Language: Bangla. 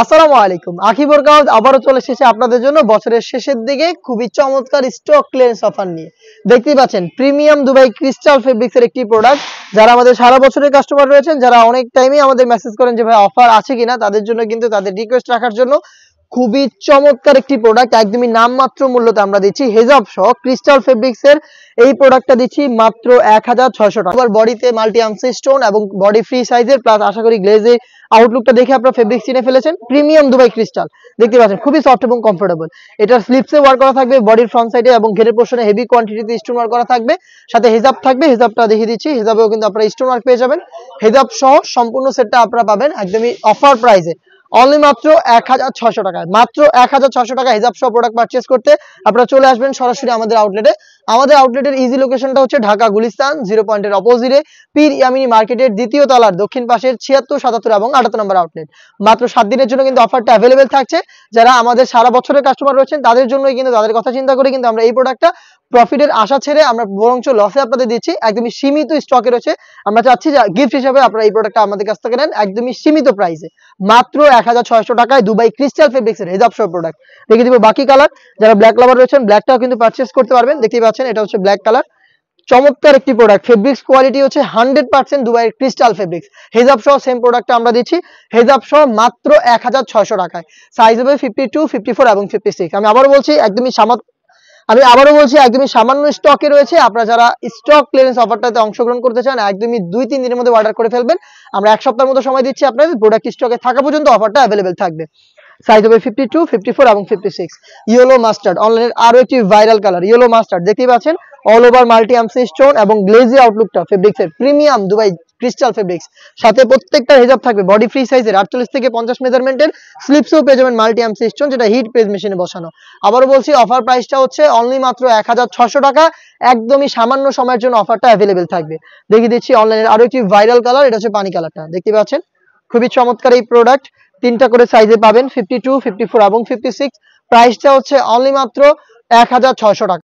আসসালামু আলাইকুম। আখি বোরকাউজ আবারও চলে এসেছে আপনাদের জন্য বছরের শেষের দিকে খুবই চমৎকার স্টক ক্লিয়ারেন্স অফার নিয়ে। দেখতেই পাচ্ছেন প্রিমিয়াম দুবাই ক্রিস্টাল ফেব্রিক্সের একটি প্রোডাক্ট। যারা আমাদের সারা বছরের কাস্টমার রয়েছেন, যারা অনেক টাইমেই আমাদের মেসেজ করেন যে ভাই অফার আছে কিনা, তাদের জন্য কিন্তু তাদের রিকোয়েস্ট রাখার জন্য খুবই চমৎকার একটি প্রোডাক্ট একদমই নামমাত্র মূল্যতে আমরা দিচ্ছি। হেজাব সহ ক্রিস্টাল ফেব্রিক্সের এই প্রোডাক্টটা দিচ্ছি মাত্র 1600 টাকা। আবার বডিতে মাল্টি আমসি স্টোন এবং বডি ফ্রি সাইজের, প্লাস আশা করি গ্লেজে আউটলুকটা দেখে আপনারা ফেব্রিক চিনে ফেলেছেন। প্রিমিয়াম দুবাই ক্রিস্টাল দেখতে পাচ্ছেন, খুবই সফট এবং কমফোর্টেবল। এটার স্লিপসে ওয়ার্ক করা থাকবে, বডির ফ্রন্ট সাইডে এবং ঘেরের পোর্শনে হেভি কোয়ান্টিটিতে স্টোন ওয়ার্ক করা থাকবে। সাথে হেজাব থাকবে, হেজাবটা দেখিয়ে দিচ্ছি। হেজাবেও কিন্তু আপনারা স্টোন ওয়ার্ক পেয়ে যাবেন। হেজাব সহ সম্পূর্ণ সেটটা আপনারা পাবেন একদমই অফার প্রাইসে, অনলি মাত্র 1600 টাকায়। মাত্র 1600 টাকা হেজাব সহ প্রোডাক্ট পারচেজ করতে আপনারা চলে আসবেন সরাসরি আমাদের আউটলেটে। আমাদের আউটলেটের ইজি লোকেশনটা হচ্ছে ঢাকা গুলিস্তান 0 পয়েন্টের অপোজিটে পীর ইয়ামিনী মার্কেটের দ্বিতীয় তলার দক্ষিণ পাশের 76, 77 এবং 78 নম্বর আউটলেট। মাত্র 7 দিনের জন্য কিন্তু অফারটা অ্যাভেলেবেল থাকছে। যারা আমাদের সারা বছরের কাস্টমার রয়েছেন তাদের জন্যই কিন্তু, তাদের কথা চিন্তা করে কিন্তু আমরা এই প্রোডাক্টটা প্রফিটের আশা ছেড়ে আমরা বরঞ্চ লসে আপনাদের দিচ্ছি। একদমই সীমিত স্টকে রয়েছে। আমরা চাচ্ছি যে গিফট হিসেবে আপনারা এই প্রোডাক্টটা আমাদের কাছ থেকে নেন একদমই সীমিত প্রাইসে, মাত্র 1600 টাকায় দুবাই ক্রিস্টাল ফেব্রিক্সের হেজাব সহ প্রোডাক্ট। দেখিয়ে দিব বাকি কালার। যারা ব্ল্যাক লাভার রয়েছেন ব্ল্যাকটাও কিন্তু পারচেজ করতে পারবেন। দেখতেই পাচ্ছেন এটা হচ্ছে ব্ল্যাক কালার। চমৎকার একটি প্রোডাক্ট, ফেব্রিক্স কোয়ালিটি হচ্ছে 100% দুবাইয়ের ক্রিস্টাল ফেব্রিক্স। হেজাব সহ সেম প্রোডাক্টটা আমরা দিচ্ছি হেজাব সহ মাত্র 1600 টাকায়। সাইজ হবে 52, 54 এবং 56। আমি আবারও বলছি একদমই সামান্য স্টকে রয়েছে। আপনারা যারা স্টক ক্লিয়ারেন্স অফারটাতে অংশগ্রহণ করতে চান একদমই 2-3 দিনের মধ্যে অর্ডার করে ফেলবেন। আমরা এক সপ্তাহের মতো সময় দিচ্ছি আপনাদের, প্রোডাক্ট স্টকে থাকা পর্যন্ত অফারটা অ্যাভেলেবেল থাকবে। সাইজ হবে 52, 54 এবং 56। ইয়েলো মাস্টার্ড, অনলাইনের আরো একটি ভাইরাল কালার ইয়েলো মাস্টার্ড। দেখতেই পাচ্ছেন অল ওভার মাল্টি আমসি স্টোন এবং গ্লেজি আউটলুকটা ফেব্রিক্সের প্রিমিয়াম দুবাই ক্রিস্টাল ফেব্রিক্স। সাথে প্রত্যেকটা হেজাব থাকবে বডি ফ্রি সাইজের 48 থেকে 50 মেজারমেন্টের। স্লিপসও পেয়ে যাবেন মাল্টি আমসি স্টোন, যেটা হিট প্রেস মেশিনে বসানো। আবারও বলছি অফার প্রাইসটা হচ্ছে অনলি মাত্র 1600 টাকা। একদমই সামান্য সময়ের জন্য অফারটা অ্যাভেলেবেল থাকবে। দেখিয়ে দিচ্ছি অনলাইনের আরো একটি ভাইরাল কালার, এটা হচ্ছে পানি কালারটা। দেখতে পাচ্ছেন খুবই চমৎকার এই প্রোডাক্ট। 3টা করে সাইজে পাবেন, 52, 54 এবং 56। প্রাইসটা হচ্ছে অনলি মাত্র 1600 টাকা।